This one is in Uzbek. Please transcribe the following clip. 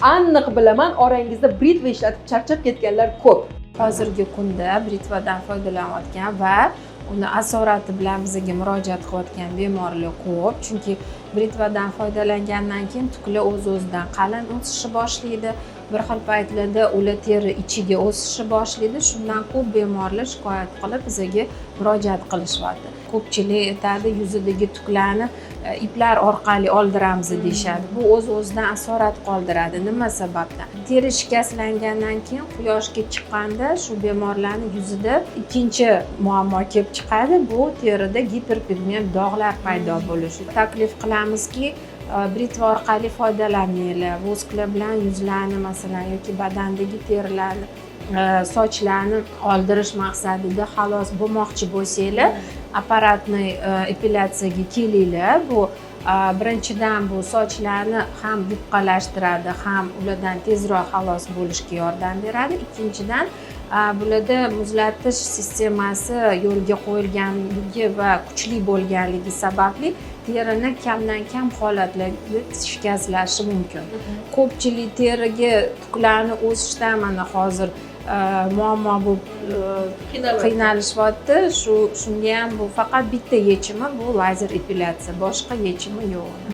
Aniq bilaman, orangizda britva ishlatib charchab ketganlar ko'p. Hozirgi kunda britvadan foydalanayotgan va uni asorati bilan bizga murojaat qilayotgan bemorlar ko'p, chunki britvadan foydalangandan keyin tuklar o'z-o'zidan qalin o'sishni boshlaydi. Bir xil paytlarda ular teri ichiga o'sishni boshlaydi. Shundan ko'p bemorlar shikoyat qilib bizga murojaat qilishyapti. Ko'pchilik aytadi, yuzidagi tuklarni iplar orqali oldiramiz deyishadi. Bu o'z-o'zidan asorat qoldiradi. Nima sababdan? Teri shikastlangandan keyin quyoshga chiqqanda shu bemorlarning yuzida ikkinchi muammo kelib chiqadi. Bu terida giperpigment dog'lar paydo bo'lishi. Taklif qilamizki, britva orqali foydalaninglar. Vosklar bilan yuzlarni masalan yoki badandagi terilarni, sochlarni oldirish maqsadida xalos bo'lmoqchi bo'lsanglar, apparatni epilyatsiyaga kelinglar. Bu birinchidan bu sochlarni ham yupqalashtiradi, ham ulardan tezroq xalos bo'lishga yordam beradi. Ikkinchidan, bularda muzlatish sistemasi yo'lga qo'yilganligi va kuchli bo'lganligi sababli terini kamdan kam holatlarda shikastlashi mumkin. Ko'pchilik teriga tuklarni o'sishdan mana hozir muammo bo'lib qiynalishyapti. Shunga ham bu faqat bitta yechimi, bu lazer epilyatsiya, boshqa yechimi yo'q.